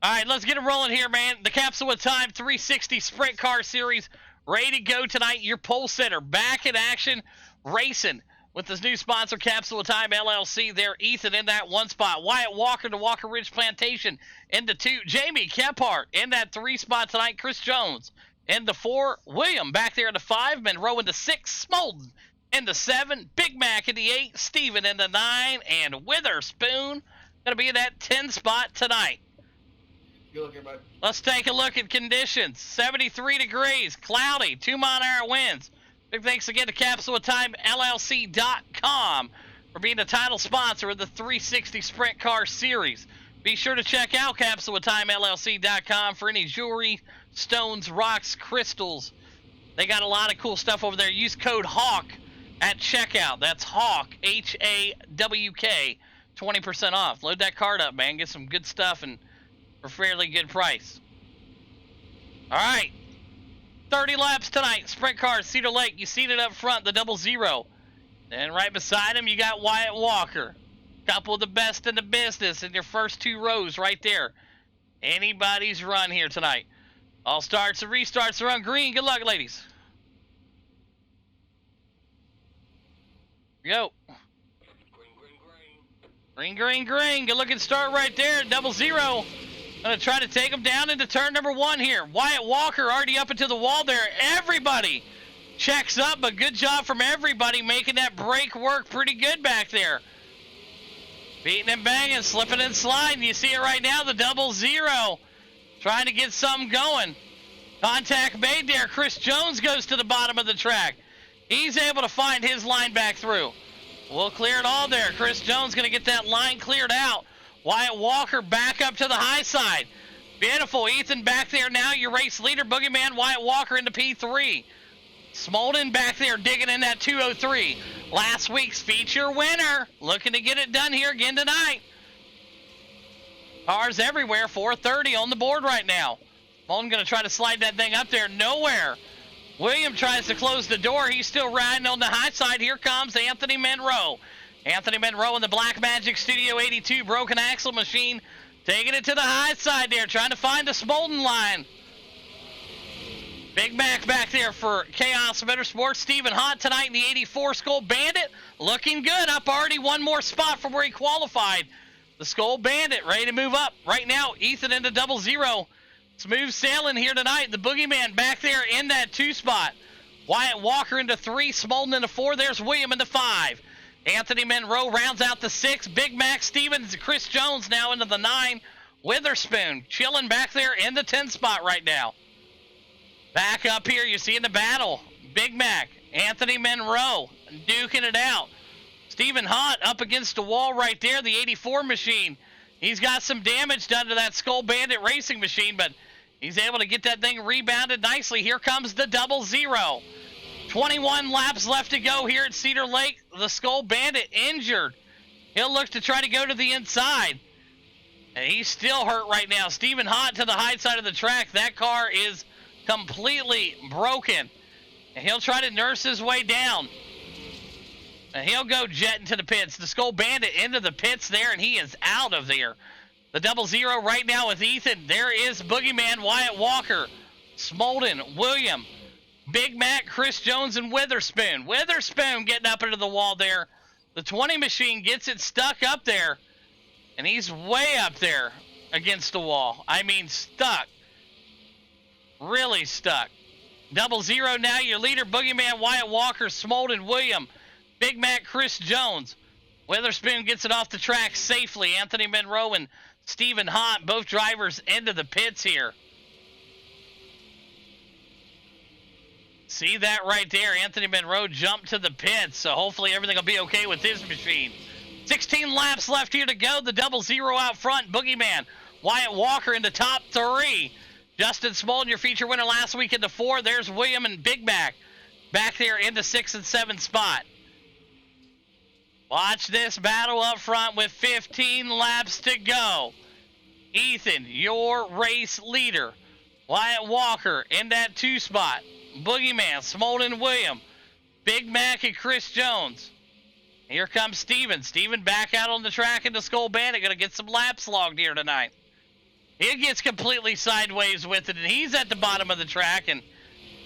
All right, let's get it rolling here, man. The Capsule with Time 360 Sprint Car Series ready to go tonight. Your pole sitter back in action, racing with this new sponsor, Capsule with Time LLC. There, Ethan in that one spot. Wyatt Walker to Walker Ridge Plantation into 2. Jamie Kephart in that 3 spot tonight. Chris Jones in the 4. William back there in the 5. Monroe in the 6. Smolden in the 7. Big Mac in the 8. Steven in the 9. And Witherspoon going to be in that 10 spot tonight. Good look, everybody. Let's take a look at conditions. 73 degrees, cloudy, 2-mile-an-hour winds. Big thanks again to CapsuleTimeLLC.com for being the title sponsor of the 360 Sprint Car Series. Be sure to check out CapsuleTimeLLC.com for any jewelry, stones, rocks, crystals. They got a lot of cool stuff over there. Use code HAWK at checkout. That's HAWK, H-A-W-K, 20% off. Load that card up, man. Get some good stuff and for a fairly good price. All right, 30 laps tonight. Sprint cars, CederLake. You seated up front, the 00. And right beside him, you got Wyatt Walker. Couple of the best in the business in your first 2 rows right there. Anybody's run here tonight. All starts and restarts are on green. Good luck, ladies. Go. Green, green, green. Good looking start right there. 00. Gonna try to take him down into turn number 1 here. Wyatt Walker already up into the wall there. Everybody checks up, but good job from everybody making that brake work pretty good back there. Beating and banging, slipping and sliding. You see it right now, the 00. Trying to get something going. Contact made there. Chris Jones goes to the bottom of the track. He's able to find his line back through. We'll clear it all there. Chris Jones gonna get that line cleared out. Wyatt Walker back up to the high side. Beautiful. Ethan back there now. Your race leader, Boogeyman. Wyatt Walker into P3. Smolden back there digging in that 203. Last week's feature winner. Looking to get it done here again tonight. Cars everywhere. 430 on the board right now. Smolden going to try to slide that thing up there. Nowhere. William tries to close the door. He's still riding on the high side. Here comes Anthony Monroe. Anthony Monroe in the Black Magic Studio 82 broken axle machine. Taking it to the high side there. Trying to find the Smolden line. Big Mac back there for Chaos Motorsports. Stephen Hott tonight in the 84 Skull Bandit. Looking good. Up already 1 more spot from where he qualified. The Skull Bandit ready to move up. Right now, Ethan into 00. Smooth sailing here tonight. The Boogeyman back there in that 2 spot. Wyatt Walker into 3. Smolden into 4. There's William into 5. Anthony Monroe rounds out the 6. Big Mac Stevens, Chris Jones now into the 9. Witherspoon chilling back there in the 10 spot right now. Back up here, you see in the battle, Big Mac, Anthony Monroe duking it out. Stephen Hott up against the wall right there, the 84 machine. He's got some damage done to that Skull Bandit racing machine, but he's able to get that thing rebounded nicely. Here comes the 00. 21 laps left to go here at CederLake. The Skull Bandit injured. He'll look to try to go to the inside. And he's still hurt right now. Stephen Hott to the high side of the track. That car is completely broken. And he'll try to nurse his way down. And he'll go jetting to the pits. The Skull Bandit into the pits there, and he is out of there. The 00 right now with Ethan. There is Boogeyman, Wyatt Walker, Smolden, William, Big Mac, Chris Jones, and Witherspoon. Witherspoon getting up into the wall there. The 20 machine gets it stuck up there. And he's way up there against the wall. I mean, stuck. Really stuck. 00 now, your leader, Boogeyman, Wyatt Walker, Smolden, William, Big Mac, Chris Jones. Witherspoon gets it off the track safely. Anthony Monroe and Stephen Hott, both drivers into the pits here. See that right there. Anthony Monroe jumped to the pits, so hopefully everything will be okay with his machine. 16 laps left here to go. The 00 out front. Boogeyman, Wyatt Walker in the top 3. Justin Smolden, your feature winner last week in the 4. There's William and Big Mac back there in the 6 and 7 spot. Watch this battle up front with 15 laps to go. Ethan, your race leader. Wyatt Walker in that 2 spot. Boogeyman, Smolden, William, Big Mac, and Chris Jones. Here comes Steven. Steven back out on the track in the Skull Bandit. Going to get some laps logged here tonight. He gets completely sideways with it, and he's at the bottom of the track, and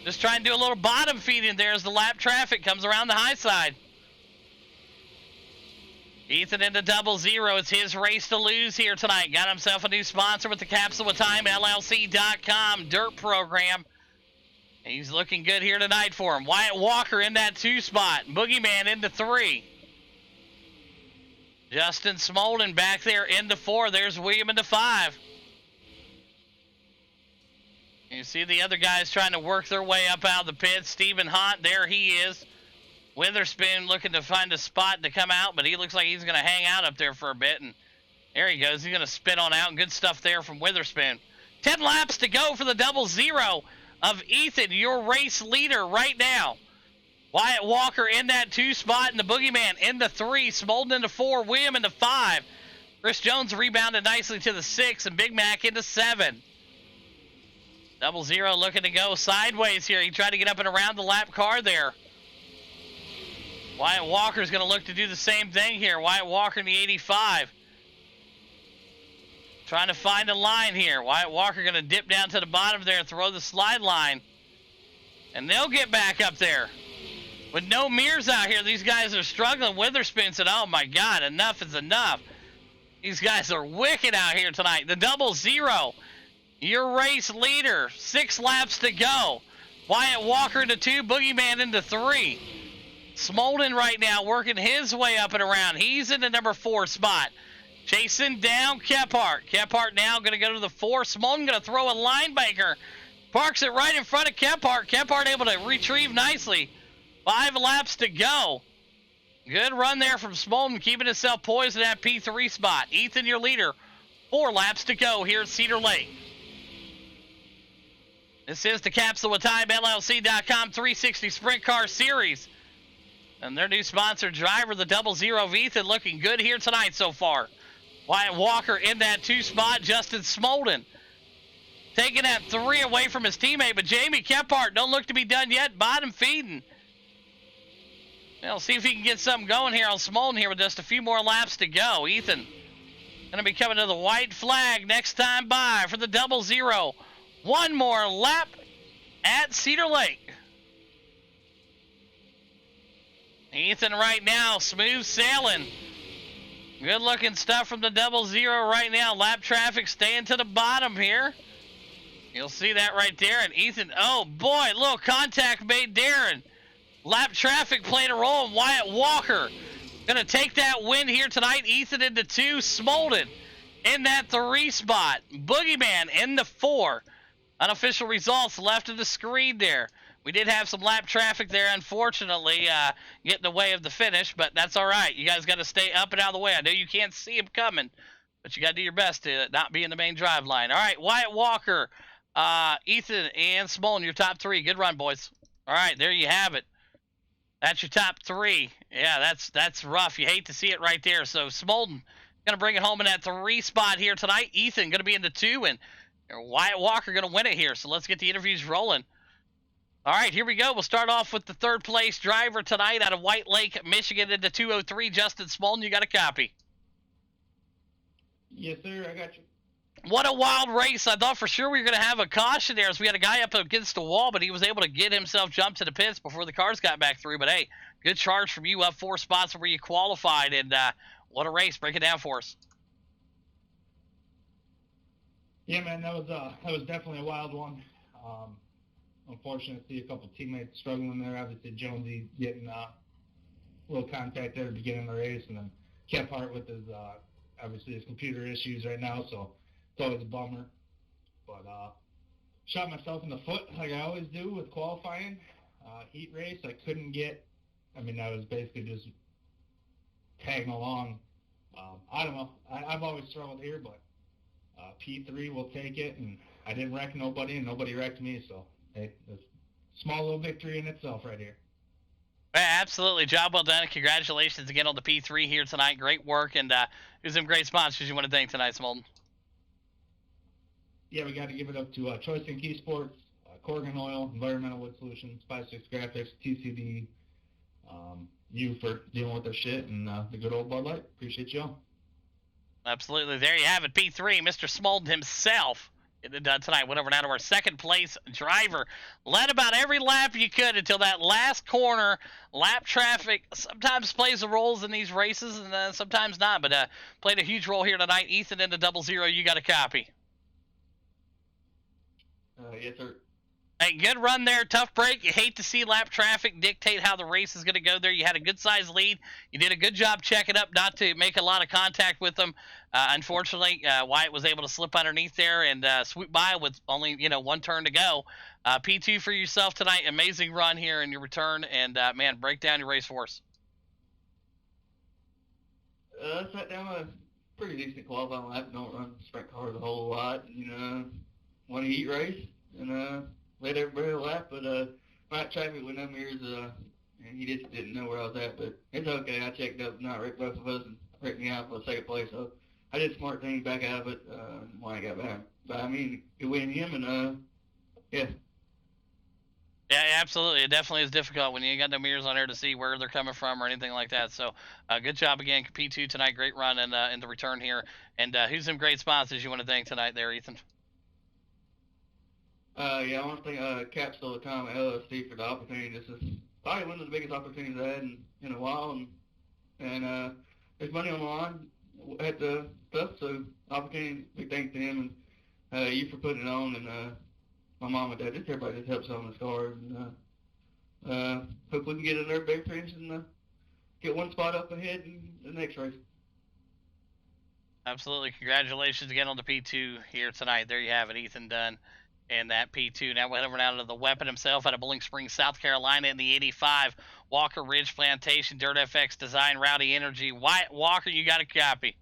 just trying to do a little bottom feeding there as the lap traffic comes around the high side. Ethan into 00. It's his race to lose here tonight. Got himself a new sponsor with the Capsule with Time, LLC.com dirt program. He's looking good here tonight for him. Wyatt Walker in that 2 spot. Boogeyman into 3. Justin Smolden back there into 4. There's William into 5. You see the other guys trying to work their way up out of the pit. Stephen Hunt, there he is. Witherspoon looking to find a spot to come out, but he looks like he's going to hang out up there for a bit. And there he goes. He's going to spin on out. Good stuff there from Witherspoon. 10 laps to go for the 00 of Ethan, your race leader right now. Wyatt Walker in that 2 spot, and the Boogeyman into 3. Smolden into 4. William into 5. Chris Jones rebounded nicely to the 6, and Big Mac into 7. 00 looking to go sideways here. He tried to get up and around the lap car there. Wyatt Walker's going to look to do the same thing here. Wyatt Walker in the 85. Trying to find a line here. Wyatt Walker going to dip down to the bottom there and throw the slide line. And they'll get back up there. With no mirrors out here, these guys are struggling. Witherspoon said, oh my God, enough is enough. These guys are wicked out here tonight. The 00, your race leader. 6 laps to go. Wyatt Walker into 2, Boogeyman into 3. Smolden right now working his way up and around. He's in the number 4 spot. Chasing down Kephart. Kephart now going to go to the 4. Smolden going to throw a line banker. Parks it right in front of Kephart. Kephart able to retrieve nicely. 5 laps to go. Good run there from Smolden, keeping himself poised in that P3 spot. Ethan, your leader. 4 laps to go here at Cedar Lake. This is the Capsule with Time, LLC.com 360 Sprint Car Series. And their new sponsor driver, the 00 of Ethan, looking good here tonight so far. Wyatt Walker in that 2 spot. Justin Smolden taking that 3 away from his teammate. But Jamie Kephart don't look to be done yet. Bottom feeding. We'll see if he can get something going here on Smolden here with just a few more laps to go. Ethan going to be coming to the white flag next time by for the 00. One more lap at Cedar Lake. Ethan right now, smooth sailing. Good looking stuff from the 00 right now. Lap traffic staying to the bottom here. You'll see that right there. And Ethan, oh boy, little contact made Darren. Lap traffic played a role in Wyatt Walker. Gonna take that win here tonight. Ethan into 2, Smolden in that 3 spot. Boogeyman in the 4. Unofficial results left of the screen there. We did have some lap traffic there, unfortunately, get in the way of the finish, but that's all right. You guys got to stay up and out of the way. I know you can't see him coming, but you got to do your best to not be in the main drive line. All right, Wyatt Walker, Ethan, and Smolden, your top 3. Good run, boys. All right, there you have it. That's your top 3. Yeah, that's rough. You hate to see it right there. So Smolden going to bring it home in that 3 spot here tonight. Ethan going to be in the 2, and Wyatt Walker going to win it here. So let's get the interviews rolling. All right, here we go. We'll start off with the 3rd place driver tonight out of White Lake, Michigan, into 203, Justin Smolden. You got a copy? Yes, sir. I got you. What a wild race. I thought for sure we were going to have a caution there as we had a guy up against the wall, but he was able to get himself jumped to the pits before the cars got back through. But, hey, good charge from you, up 4 spots where you qualified. And what a race. Break it down for us. Yeah, man, that was definitely a wild one. Unfortunate to see a couple teammates struggling there. Obviously, Jonesy getting a little contact there at the beginning of the race, and then Kephart with his obviously his computer issues right now, so it's always a bummer. But shot myself in the foot like I always do with qualifying. Heat race, I couldn't get. I mean, I was basically just tagging along. I don't know. I've always struggled here, but P3 will take it, and I didn't wreck nobody, and nobody wrecked me, so. Hey, a small little victory in itself right here. Absolutely. Job well done. Congratulations again on the P3 here tonight. Great work, and there's some great sponsors you want to thank tonight, Smolden. Yeah, we got to give it up to Choice and Key Sports, Corgan Oil, Environmental Wood Solutions, 56 Graphics, TCD, you for dealing with their shit, and the good old Bud Light. Appreciate y'all. Absolutely. There you have it. P3, Mr. Smolden himself. Getting it done tonight. Went over now to our second place driver. Led about every lap you could until that last corner. Lap traffic sometimes plays the roles in these races and sometimes not, but played a huge role here tonight. Ethan into 00. You got a copy. Yes, sir. Hey, good run there. Tough break. You hate to see lap traffic dictate how the race is going to go there. You had a good-sized lead. You did a good job checking up not to make a lot of contact with them. Unfortunately, Wyatt was able to slip underneath there and swoop by with only, one turn to go. P2 for yourself tonight. Amazing run here in your return. And, man, break down your race for us. Sat down a pretty decent qualifying lap. Don't run sprint cars a whole lot. Want to heat race and led everybody a lap, but right traffic with no mirrors, and he just didn't know where I was at. But it's okay. I checked up, not wrecked both of us, and wrecked me out for second place. So I did smart things back out of it when I got back. But I mean, it win him, and yeah. Yeah, absolutely. It definitely is difficult when you ain't got no mirrors on there to see where they're coming from or anything like that. So, good job again, P2 tonight. Great run in the return here. And who's some great sponsors you want to thank tonight there, Ethan? Yeah, I want to thank Capsule LLC for the opportunity. This is probably one of the biggest opportunities I had in a while, and there's money on the line at the stuff, so opportunity, big thanks to him and you for putting it on, and my mom and dad, just everybody just helps on this car, and hope we can get another big finish and get one spot up ahead in the next race. Absolutely. Congratulations again on the P2 here tonight. There you have it, Ethan Dunn. And that P2. Now we're over now to the weapon himself out of Bowling Springs, South Carolina in the 85. Walker Ridge Plantation, Dirt FX Design, Rowdy Energy. Wyatt Walker, you got a copy.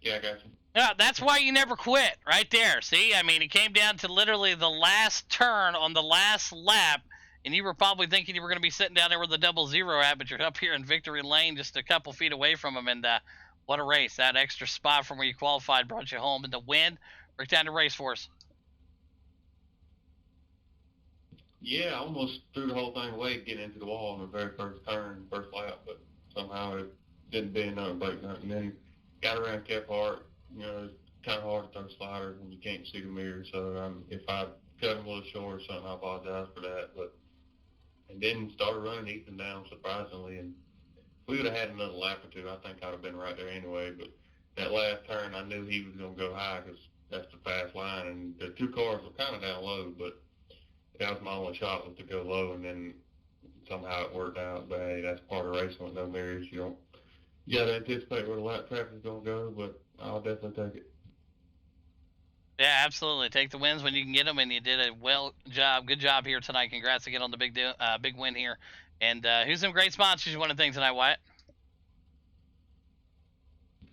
Yeah, I got you. Yeah, that's why you never quit, right there. See, I mean, it came down to literally the last turn on the last lap, and you were probably thinking you were going to be sitting down there where the 00 at, but you're up here in Victory Lane just a couple feet away from him, and what a race. That extra spot from where you qualified brought you home, and the win. Break down the race for us. Yeah, I almost threw the whole thing away getting into the wall on the very first turn, first lap, but somehow it didn't bend nothing, break nothing. And then got around Kephart. It's kind of hard to throw sliders when you can't see the mirror. So if I cut him a little short or something, I apologize for that. And then started running Ethan down surprisingly. And if we would have had another lap or two, I think I'd have been right there anyway. But that last turn, I knew he was going to go high because that's the fast line, and the two cars were kind of down low, but that was my only shot was to go low, and then somehow it worked out. But hey, that's part of racing with no mirrors. You got to anticipate where the lap traffic is going to go, but I'll definitely take it. Yeah, absolutely. Take the wins when you can get them, and you did a good job here tonight. Congrats again on the big win here. And who's some great sponsors you want to thank tonight, Wyatt?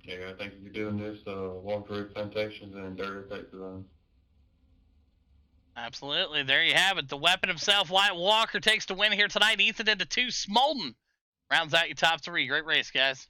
Yeah, thank you for doing this, Walker Ridge Plantations and Dirt FX Design. Absolutely. There you have it. The weapon himself, Wyatt Walker, takes the win here tonight. Ethan into 2. Smolden rounds out your top 3. Great race, guys.